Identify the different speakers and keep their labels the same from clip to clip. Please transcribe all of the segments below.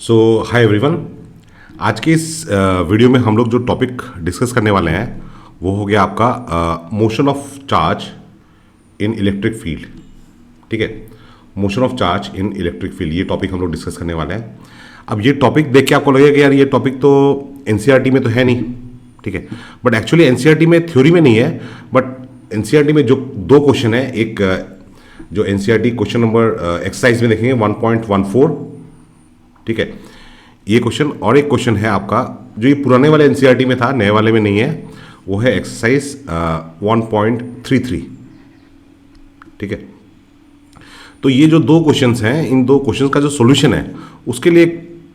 Speaker 1: सो hi everyone. आज के इस वीडियो में हम लोग जो टॉपिक डिस्कस करने वाले हैं वो हो गया आपका motion of charge in electric field. ठीक है, motion of charge in electric field, ये टॉपिक हम लोग डिस्कस करने वाले हैं। अब ये टॉपिक देख के आपको लगेगा कि यार ये टॉपिक तो एनसीईआरटी में तो है नहीं, ठीक है, बट एक्चुअली एनसीईआरटी में थ्योरी में नहीं है, बट एनसीईआरटी में जो दो क्वेश्चन है, एक जो एनसीईआरटी क्वेश्चन नंबर एक्सरसाइज में देखेंगे 1.14, ठीक है, ये क्वेश्चन, और एक क्वेश्चन है आपका जो ये पुराने वाले एनसीईआरटी में था, नए वाले में नहीं है, वो है एक्सरसाइज 1.33, ठीक है। तो ये जो दो क्वेश्चंस हैं, इन दो क्वेश्चंस का जो सॉल्यूशन है उसके लिए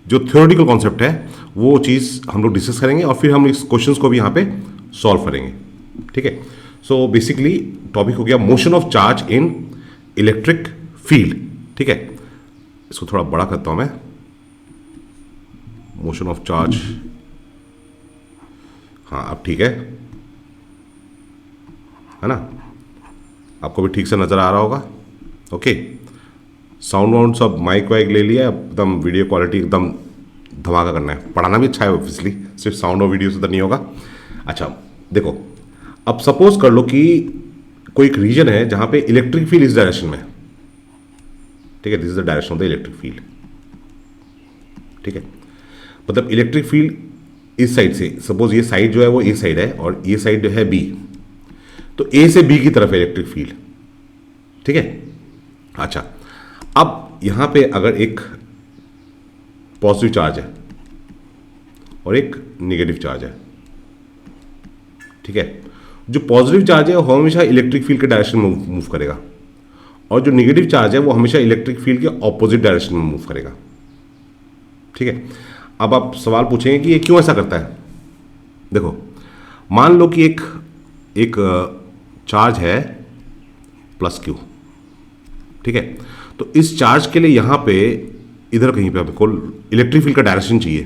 Speaker 1: जो थ्योरेटिकल कॉन्सेप्ट है वो चीज़ हम लोग डिस्कस करेंगे और फिर हम इस क्वेश्चंस को भी यहाँ पे सॉल्व करेंगे, ठीक है। सो बेसिकली टॉपिक हो गया motion of charge in electric field, ठीक है। इसको थोड़ा बड़ा करता हूँ मैं, मोशन ऑफ चार्ज, हाँ अब ठीक है ना, आपको भी ठीक से नज़र आ रहा होगा। ओके, साउंड वाउंड सब माइक वाइक ले लिया, एकदम वीडियो क्वालिटी एकदम धमाका करना है। पढ़ाना भी अच्छा है ऑब्वियसली, सिर्फ साउंड और वीडियो से तो नहीं होगा। अच्छा देखो, अब सपोज कर लो कि कोई एक रीजन है जहां पे इलेक्ट्रिक फील्ड इस डायरेक्शन में, ठीक है, this is the direction of the electric field, ठीक है। मतलब इलेक्ट्रिक फील्ड इस साइड से, सपोज ये साइड जो है वो ए साइड है और ये साइड जो है बी, तो ए से बी की तरफ है इलेक्ट्रिक फील्ड, ठीक है। अच्छा, अब यहां पे अगर एक पॉजिटिव चार्ज है और एक नेगेटिव चार्ज है, ठीक है, जो पॉजिटिव चार्ज है वो हमेशा इलेक्ट्रिक फील्ड के डायरेक्शन में मूव करेगा और जो नेगेटिव चार्ज है वो हमेशा इलेक्ट्रिक फील्ड के ऑपोजिट डायरेक्शन में मूव करेगा, ठीक है। अब आप सवाल पूछेंगे कि ये क्यों ऐसा करता है। देखो, मान लो कि एक चार्ज है प्लस क्यू, ठीक है, तो इस चार्ज के लिए यहां पे इधर कहीं पे आपको इलेक्ट्रिक फील्ड का डायरेक्शन चाहिए।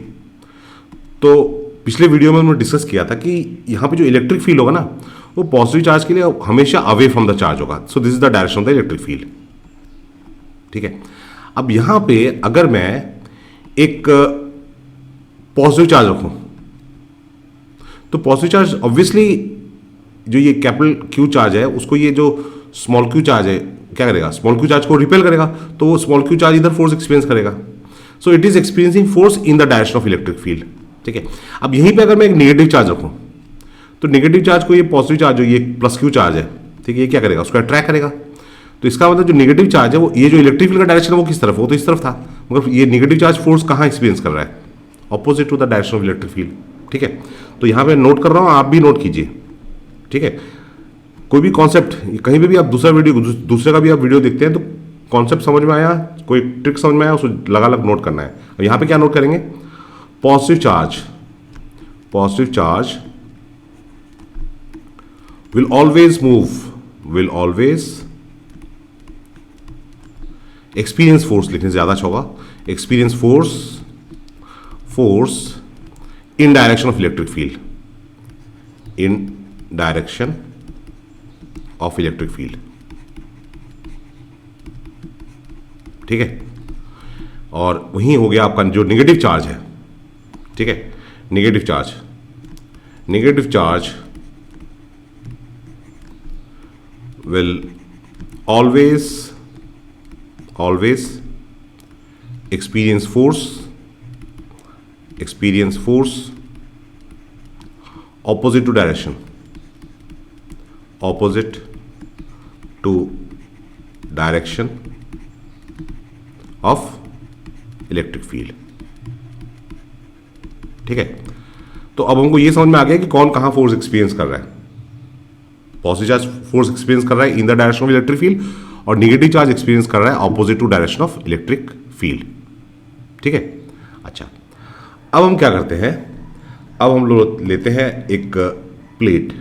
Speaker 1: तो पिछले वीडियो में हमने डिस्कस किया था कि यहां पे जो इलेक्ट्रिक फील्ड होगा ना वो पॉजिटिव चार्ज के लिए हमेशा अवे फ्रॉम द चार्ज होगा। So this is the direction of the electric field, ठीक है। अब यहां पे अगर मैं एक पॉजिटिव चार्ज रखूं तो पॉजिटिव चार्ज ऑब्वियसली जो ये कैपिटल क्यू चार्ज है उसको ये जो स्मॉल क्यू चार्ज है क्या करेगा, स्मॉल क्यू चार्ज को रिपेल करेगा, तो वो स्मॉल क्यू चार्ज इधर फोर्स एक्सपीरियंस करेगा। So it is experiencing force in the direction of electric field, ठीक है। अब यहीं पे अगर मैं एक नेगेटिव चार्ज रखूं तो नेगेटिव चार्ज को ये पॉजिटिव चार्ज जो ये प्लस क्यू चार्ज है, ठीक है, ये क्या करेगा, उसको अट्रैक्ट करेगा। तो इसका मतलब जो नेगेटिव चार्ज है वो ये जो इलेक्ट्रिक फील्ड का डायरेक्शन है वो किस तरफ, वो तो इस तरफ था, मगर ये नेगेटिव चार्ज फोर्स कहाँ एक्सपीरियंस कर रहा है, opposite to the direction of electric field, ठीक है। तो यहाँ पे नोट कर रहा हूँ, आप भी नोट कीजिए, ठीक है। कोई भी कॉन्सेप्ट कहीं पे भी आप दूसरे का भी आप वीडियो देखते हैं तो कॉन्सेप्ट समझ में आया, कोई ट्रिक समझ में आया, उसको लगा लग नोट करना है। और यहाँ पे क्या नोट करेंगे, positive charge will always experience force, लिखने से ज्यादा अच्छा होगा, experience force in direction of electric field, in direction of electric field, ठीक है। और वहीं हो गया आपका जो नेगेटिव चार्ज है, ठीक है, negative charge will always experience force opposite to direction of electric field, ठीक है। तो अब हमको ये समझ में आ गया कि कौन कहां फोर्स एक्सपीरियंस कर रहा है। पॉजिटिव चार्ज फोर्स एक्सपीरियंस कर रहा है in the direction of electric field और नेगेटिव चार्ज एक्सपीरियंस कर रहा है opposite to direction of electric field, ठीक है। अच्छा, अब हम क्या करते हैं, अब हम लोग लेते हैं एक प्लेट,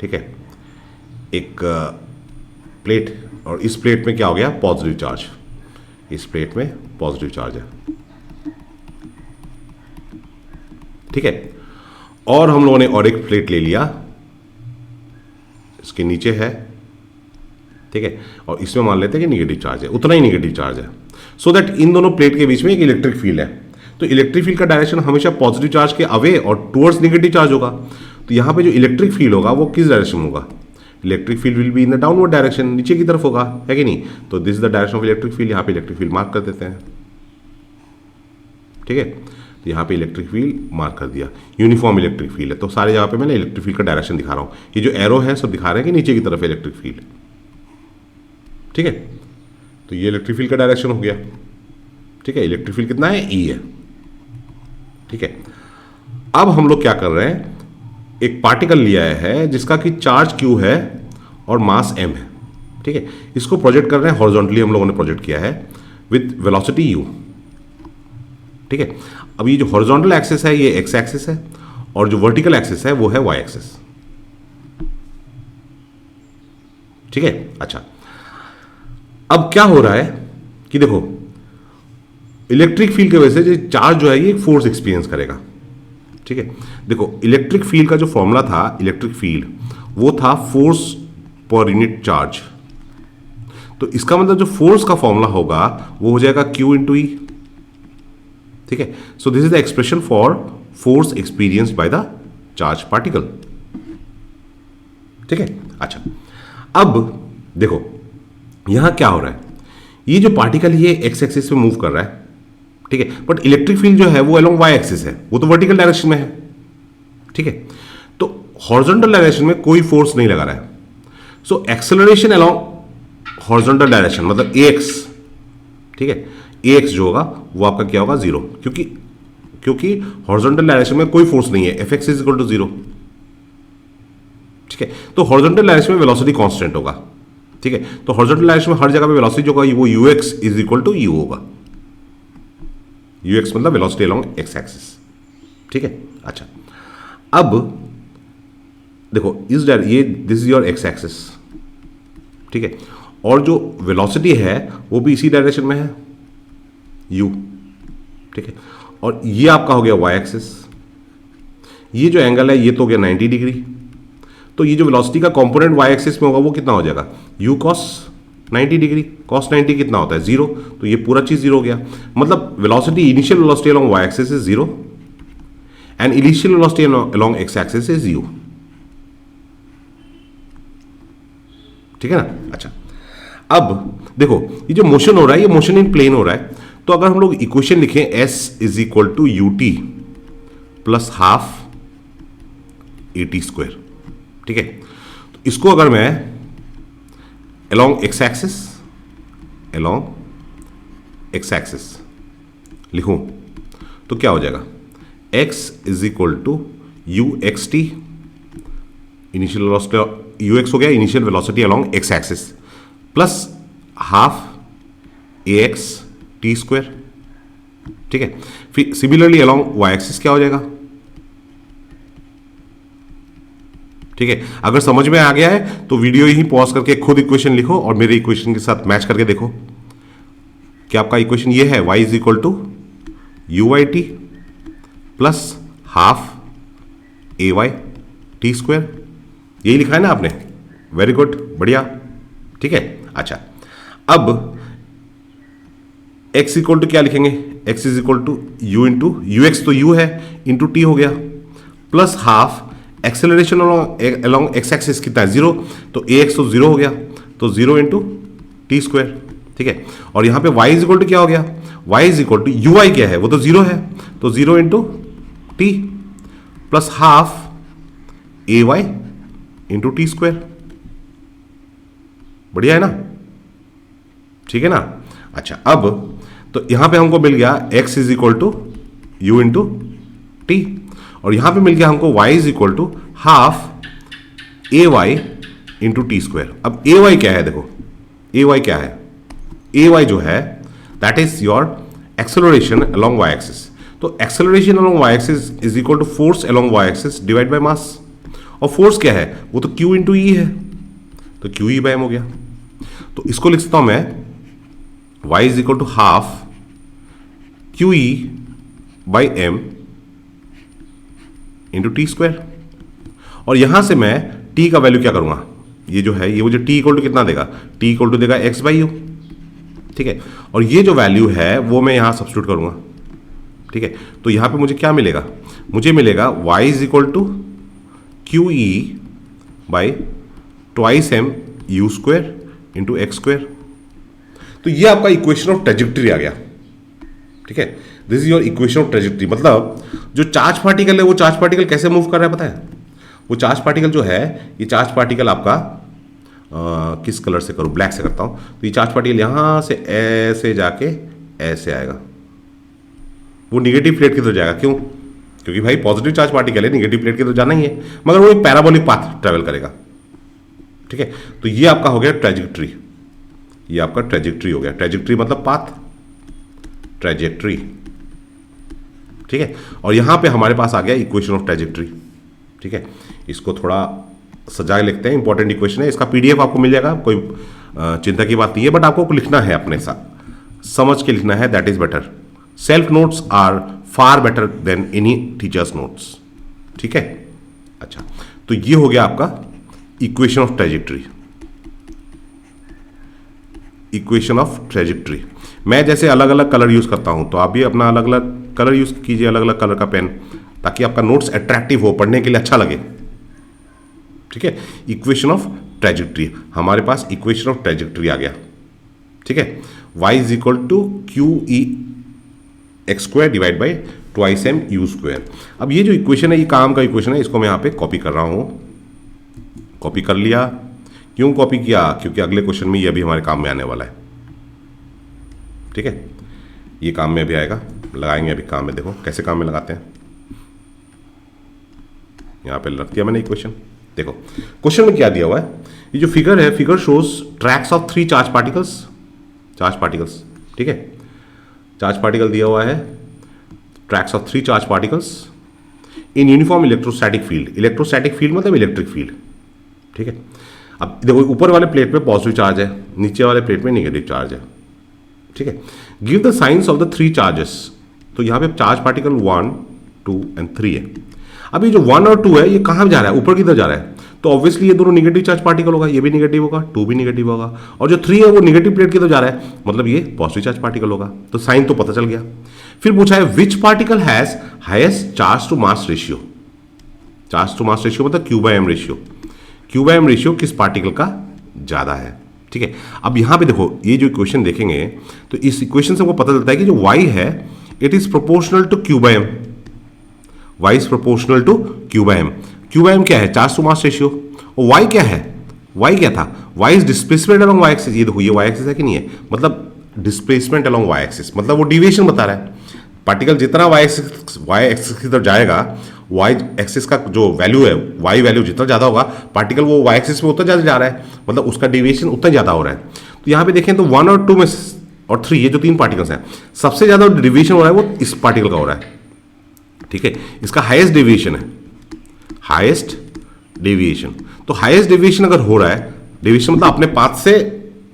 Speaker 1: ठीक है, एक प्लेट, और इस प्लेट में क्या हो गया, पॉजिटिव चार्ज, इस प्लेट में पॉजिटिव चार्ज है, ठीक है। और हम लोगों ने और एक प्लेट ले लिया, इसके नीचे है, ठीक है, और इसमें मान लेते हैं कि निगेटिव चार्ज है, उतना ही निगेटिव चार्ज है। सो दैट इन दोनों प्लेट के बीच में एक इलेक्ट्रिक फील्ड है। तो इलेक्ट्रिक फील्ड का डायरेक्शन हमेशा पॉजिटिव चार्ज के अवे और टुवर्ड्स नेगेटिव चार्ज होगा। तो यहाँ पे जो इलेक्ट्रिक फील्ड होगा वो किस डायरेक्शन में होगा? Electric field will be in the downward direction, नीचे की तरफ होगा, है कि नहीं? तो this is the direction of electric field. यहाँ पे इलेक्ट्रिक फील्ड मार्क कर देते हैं, ठीक है। तो यहाँ पे इलेक्ट्रिक फील्ड मार्क कर दिया, यूनिफॉर्म इलेक्ट्रिक फील्ड है। तो सारे जगह पे मैं इलेक्ट्रिक फील्ड का डायरेक्शन दिखा रहा हूँ। ये जो एरो है सब दिखा रहे हैं कि नीचे की तरफ इलेक्ट्रिक फील्ड, ठीक है। तो ये इलेक्ट्रिक फील्ड का डायरेक्शन हो गया, ठीक है। इलेक्ट्रिक फील्ड कितना है? ई है, ठीक है। अब हम लोग क्या कर रहे हैं, एक पार्टिकल लिया है जिसका कि चार्ज क्यू है और मास एम है, ठीक है। इसको प्रोजेक्ट कर रहे हैं हॉरिजॉन्टली, हम लोगों ने प्रोजेक्ट किया है विद वेलोसिटी यू, ठीक है। अब ये जो हॉरिजॉन्टल एक्सिस है ये एक्स एक्सिस है और जो वर्टिकल एक्सिस है वो है वाई एक्सिस, ठीक है। अच्छा, अब क्या हो रहा है कि देखो इलेक्ट्रिक फील्ड की वजह से चार्ज जो है ये फोर्स एक्सपीरियंस करेगा, ठीक है। देखो इलेक्ट्रिक फील्ड का जो फॉर्मूला था, इलेक्ट्रिक फील्ड वो था फोर्स पर यूनिट चार्ज। तो इसका मतलब जो फोर्स का फॉर्मूला होगा वो हो जाएगा Q इंटू ई, ठीक है। So this is the expression for force experienced by the charge particle, ठीक है। अच्छा, अब देखो यहां क्या हो रहा है, ये जो पार्टिकल ये एक्स एक्सिस पे मूव कर रहा है, ठीक है। बट इलेक्ट्रिक फील्ड जो है वो अलोंग वाई एक्सिस है, वो तो वर्टिकल डायरेक्शन में है, ठीक है। तो हॉरिजॉन्टल डायरेक्शन में कोई फोर्स नहीं लगा रहा है। So acceleration along horizontal direction मतलब ax, ठीक है। ax जो होगा वो आपका क्या होगा? जीरो, क्योंकि हॉरिजॉन्टल डायरेक्शन में कोई फोर्स नहीं है, fx is equal to zero, ठीक है। तो हॉरिजॉन्टल डायरेक्शन में वेलोसिटी कांस्टेंट होगा, ठीक है। तो हॉरिजॉन्टल डायरेक्शन में हर जगह पे वेलोसिटी जो होगा वो ux is equal to u होगा। ux मतलब वेलोसिटी अलोंग एक्स एक्सिस, ठीक है। अच्छा, अब देखो ये this is your X axis, ठीक है। और जो वेलोसिटी है वो भी इसी डायरेक्शन में है u, ठीक है। और ये आपका हो गया y एक्सिस, ये जो एंगल है ये तो हो गया 90 डिग्री। तो ये जो वेलोसिटी का कंपोनेंट y एक्सिस में होगा वो कितना हो जाएगा? u cos 90 degree. cos 90 कितना होता है? जीरो। तो ये पूरा चीज जीरो हो गया, मतलब velocity, initial velocity along y axis is zero and initial velocity along x axis is u, ठीक है ना। अच्छा, अब देखो ये जो मोशन हो रहा है ये मोशन इन प्लेन हो रहा है। तो अगर हम लोग इक्वेशन लिखें s is equal to U T plus half A T square, ठीक है। तो इसको अगर मैं अलोंग एक्स एक्सिस लिखूं तो क्या हो जाएगा? x is equal to u x t, initial velocity u x हो गया, initial velocity along x axis, plus half a x t square, ठीक है। फिर सिमिलरली अलोंग वाई एक्सिस क्या हो जाएगा? ठीक है। अगर समझ में आ गया है तो वीडियो ही पॉज करके खुद इक्वेशन लिखो और मेरे इक्वेशन के साथ मैच करके देखो कि आपका इक्वेशन ये है, y is equal to you Y T plus half A Y T square. यही लिखा है ना आपने? वेरी गुड, बढ़िया, ठीक है। अच्छा, अब x इक्वल टू क्या लिखेंगे? x is equal to U into U X, तो u है, इंटू टी हो गया, plus half acceleration along x axis कितना है? जीरो। तो ए एक्स तो जीरो हो गया, तो जीरो इंटू टी स्क्वायर, ठीक है। और यहां पे y इज इक्वल टू क्या हो गया? y is equal to you y क्या है? वो तो जीरो है, तो zero into t plus half ए वाई इंटू टी स्क्वायर। बढ़िया है ना, ठीक है ना। अच्छा, अब तो यहां पे हमको मिल गया x is equal to U into T, और यहां पे मिल गया हमको y is equal to half A Y into T square. अब ए वाई क्या है? देखो ए वाई क्या है? ए वाई जो है that is your acceleration along y axis. तो acceleration along y axis is equal to force along y axis divide by mass. और फोर्स क्या है? वो तो Q इंटू ई है, तो Q ई बाय एम हो गया। तो इसको लिख सकता हूं मैं y is equal to half Q E by M into T square. और यहां से मैं t का वैल्यू क्या करूंगा? ये जो है ये मुझे t इक्वल टू कितना देगा? t इक्वल टू देगा x बाई यू, ठीक है। और ये जो वैल्यू है वो मैं यहाँ सब्स्टिट्यूट करूँगा, ठीक है। तो यहाँ पे मुझे क्या मिलेगा, मुझे मिलेगा y is equal to Q E by twice M U square into X square. तो ये आपका इक्वेशन ऑफ ट्रेजेक्टरी आ गया, ठीक है। This is your equation of trajectory. मतलब जो चार्ज पार्टिकल है वो चार्ज पार्टिकल कैसे मूव कर रहा है पता है? वो चार्ज पार्टिकल जो है, ये चार्ज पार्टिकल आपका किस कलर से करूँ, ब्लैक से करता हूँ। तो ये चार्ज पार्टिकल यहाँ से ऐसे जाके ऐसे आएगा, वो निगेटिव प्लेट की तरफ जाएगा। क्यों? क्योंकि भाई पॉजिटिव चार्ज पार्टिकल है, निगेटिव प्लेट की तरफ जाना ही है, मगर वो एक पैराबोलिक पाथ ट्रेवल करेगा, ठीक है। तो ये आपका हो गया ट्रेजेक्टरी, ये आपका ट्रेजेक्टरी हो गया। ट्रेजेक्टरी मतलब पाथ, ट्रेजेक्टरी, ठीक है। और यहां पे हमारे पास आ गया इक्वेशन ऑफ ट्रेजेक्टरी, ठीक है। इसको थोड़ा सजा के लिखते हैं, इंपॉर्टेंट इक्वेशन है। इसका पीडीएफ आपको मिल जाएगा, कोई चिंता की बात नहीं है, बट आपको लिखना है अपने साथ, समझ के लिखना है, that is better. Self notes are far better than any teachers notes, ठीक है। अच्छा, तो ये हो गया आपका equation of trajectory, equation of trajectory. मैं जैसे अलग अलग कलर यूज करता हूं, तो आप भी अपना अलग अलग कलर यूज कीजिए, अलग अलग कलर का पेन, ताकि आपका नोट्स अट्रैक्टिव हो, पढ़ने के लिए अच्छा लगे, ठीक है। इक्वेशन ऑफ ट्रेजेक्टरी, हमारे पास इक्वेशन ऑफ ट्रेजेक्टरी आ गया, ठीक है। y is equal to Q E X square divide by twice M U square. अब ये जो इक्वेशन है, ये काम का इक्वेशन है, इसको मैं यहाँ पे कॉपी कर रहा हूँ, कॉपी कर लिया। क्यों कॉपी किया? क्योंकि अगले क्वेश्चन में ये अभी हमारे काम में आने वाला है, ठीक है। ये काम में अभी आएगा, लगाएंगे अभी काम में। देखो कैसे काम में लगाते हैं, यहाँ पे रख दिया मैंने इक्वेशन। देखो क्वेश्चन में क्या दिया हुआ है, ये जो फिगर है, figure shows tracks of 3 charge particles, charge particles, ठीक है। चार्ज पार्टिकल दिया हुआ है, tracks of 3 charge particles in uniform electrostatic field. Electrostatic field मतलब इलेक्ट्रिक फील्ड, ठीक है। अब देखो ऊपर वाले प्लेट पे पॉजिटिव चार्ज है, नीचे वाले प्लेट में नेगेटिव चार्ज है, ठीक है। Give the science of the 3 charges. तो यहाँ पे चार्ज पार्टिकल 1, 2 एंड 3 है। अब ये जो 1 और 2 है, ये कहाँ जा रहा है? ऊपर की तरफ जा रहा है, तो ऑब्वियसली ये दोनों नेगेटिव चार्ज पार्टिकल होगा, ये भी नेगेटिव होगा, 2 भी नेगेटिव होगा, और जो 3 है वो नेगेटिव प्लेट की तरफ जा रहा है, मतलब ये पॉजिटिव चार्ज पार्टिकल होगा। तो साइन तो पता चल गया। फिर पूछा है which particle has highest charge to mass ratio. Charge to mass ratio मतलब q by m ratio. Q by m ratio किस पार्टिकल का ज्यादा है, ठीक है। अब यहां पे देखो, ये जो इक्वेशन देखेंगे तो इस इक्वेशन से हमको पता चलता है कि जो y है it is proportional to q by m. y is proportional to q by m. Q by m क्या है? Charge to mass ratio. और y क्या है? y क्या था? y is displacement along y axis. ये देखो ये y एक्सिस है कि नहीं है, मतलब डिस्प्लेसमेंट अलोंग y एक्सिस, मतलब वो डिविएशन बता रहा है। पार्टिकल जितना y एक्सिस की तरफ जाएगा, y एक्सिस का जो वैल्यू है, y वैल्यू जितना ज़्यादा होगा, पार्टिकल वो y एक्सिस में उतना ज़्यादा जा रहा है, मतलब उसका डिविएशन उतना ज़्यादा हो रहा है। तो यहाँ पे देखें तो 1 और 2 में और 3, ये जो 3 पार्टिकल्स हैं, सबसे ज़्यादा डिविएशन हो रहा है वो इस पार्टिकल का हो रहा है, ठीक है। इसका हाईएस्ट डेविएशन है, हाईएस्ट डेविएशन। तो हाईएस्ट डेविएशन अगर हो रहा है, डेविएशन मतलब अपने पाथ से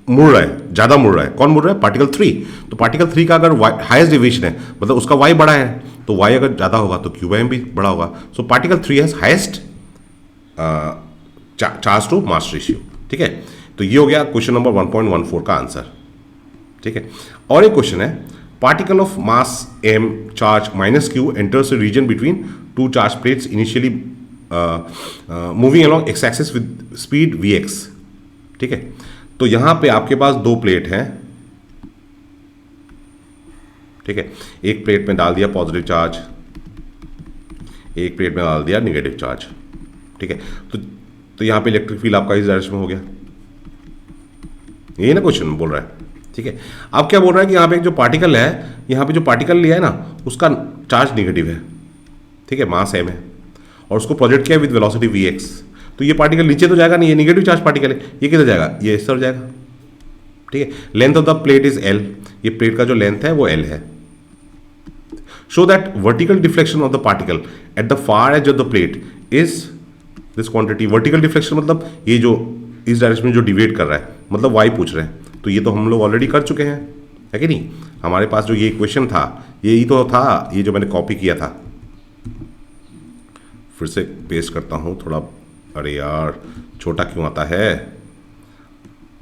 Speaker 1: मुड़ रहा है, ज्यादा मुड़ रहा है। कौन मुड़ रहा है? पार्टिकल 3। तो पार्टिकल 3 का अगर हाईएस्ट डेविएशन है, मतलब उसका y बड़ा है, तो y अगर ज्यादा होगा तो क्यू बाय एम भी बड़ा होगा। So particle 3 has highest charge to mass ratio, ठीक है। तो ये हो गया क्वेश्चन नंबर 1.14 का आंसर, ठीक है। और एक क्वेश्चन है, particle of mass m charge minus Q enters the region between 2 charge plates initially moving along x axis with speed vx, ठीक है। तो यहां पे आपके पास 2 प्लेट हैं, ठीक है। एक प्लेट में डाल दिया पॉजिटिव चार्ज, एक प्लेट में डाल दिया नेगेटिव चार्ज, ठीक है। तो यहां पे इलेक्ट्रिक फील्ड आपका इस डायरेक्शन में हो गया, यही ना क्वेश्चन बोल रहा है, ठीक है। अब क्या बोल रहा है कि यहां पे जो पार्टिकल है, यहां पे जो पार्टिकल लिया है ना, उसका चार्ज नेगेटिव है, ठीक है, मास m है, और उसको प्रोजेक्ट किया विद वेलोसिटी vx। तो ये पार्टिकल नीचे तो जाएगा नहीं, ये नेगेटिव चार्ज पार्टिकल है, ये किधर जाएगा? ये इस तरफ जाएगा, ठीक है। Length of the plate is l, ये प्लेट का जो लेंथ है वो l है। Show that vertical deflection of the particle at the far edge of the plate is this quantity. Vertical deflection मतलब ये जो इस डायरेक्शन में जो डिवेट कर रहा है, मतलब y पूछ रहे हैं। तो ये तो हम लोग ऑलरेडी कर चुके हैं, है कि नहीं? हमारे पास जो ये इक्वेशन था, यही तो था, ये जो मैंने कॉपी किया था। फिर से पेस्ट करता हूं थोड़ा, अरे यार छोटा क्यों आता है,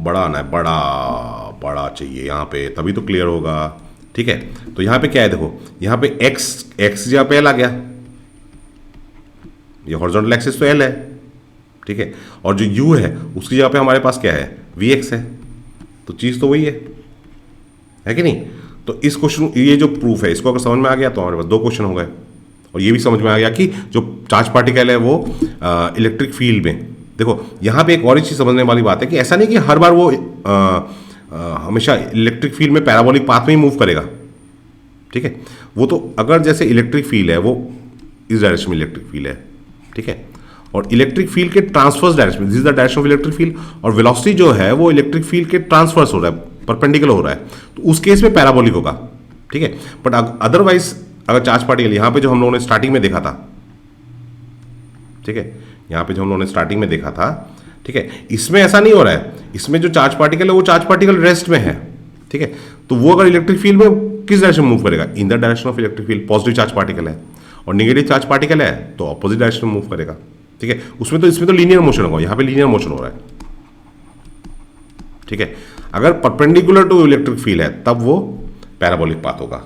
Speaker 1: बड़ा आना है, बड़ा बड़ा चाहिए यहाँ पे, तभी तो क्लियर होगा। ठीक है, तो यहाँ पे क्या है, देखो यहाँ पे एक्स जगह पे एल आ गया, ये हॉरिजॉन्टल एक्सिस तो एल है। ठीक है, और जो यू है उसकी जगह पे हमारे पास क्या है, वी एक्स है, तो चीज़ तो वही है कि नहीं। तो इस क्वेश्चन, ये जो प्रूफ है इसको अगर समझ में आ गया तो हमारे पास 2 क्वेश्चन हो गए। और ये भी समझ में आ गया कि जो चार्ज पार्टिकल है वो इलेक्ट्रिक फील्ड में, देखो यहाँ पे एक और चीज़ समझने वाली बात है कि ऐसा नहीं कि हर बार वो हमेशा इलेक्ट्रिक फील्ड में पैराबोलिक पाथ में ही मूव करेगा। ठीक है, वो तो अगर जैसे इलेक्ट्रिक फील्ड है वो इस डायरेक्शन में इलेक्ट्रिक फील्ड है। ठीक है, और इलेक्ट्रिक फील्ड के transverse direction, this is the direction of electric field, और वेलोसिटी जो है वो इलेक्ट्रिक फील्ड के ट्रांसवर्स हो रहा है, परपेंडिकुलर हो रहा है, तो उस केस में पैराबोलिक होगा। ठीक है, बट अदरवाइज अगर चार्ज पार्टिकल यहाँ पे जो हम लोगों ने स्टार्टिंग में देखा था, ठीक है, यहाँ पे जो हम लोगों ने स्टार्टिंग में देखा था, ठीक है, इसमें ऐसा नहीं हो रहा है। इसमें जो चार्ज पार्टिकल है वो चार्ज पार्टिकल रेस्ट में है। ठीक है, तो वो अगर इलेक्ट्रिक फील्ड में किस डायरेक्शन में मूव करेगा, इन the direction of electric field. Positive charge particle है और नेगेटिव चार्ज पार्टिकल है तो ऑपोजिट डायरेक्शन में मूव करेगा। ठीक है, इसमें तो लीनियर मोशन होगा, यहाँ पे लीनियर मोशन हो रहा है। ठीक है, अगर परपेंडिकुलर टू इलेक्ट्रिक फील्ड है तब वो पैराबोलिक पाथ होगा।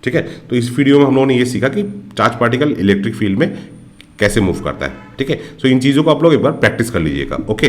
Speaker 1: ठीक है, तो इस वीडियो में हम लोगों ने ये सीखा कि चार्ज पार्टिकल इलेक्ट्रिक फील्ड में कैसे मूव करता है। ठीक है, सो इन चीज़ों को आप लोग एक बार प्रैक्टिस कर लीजिएगा। ओके।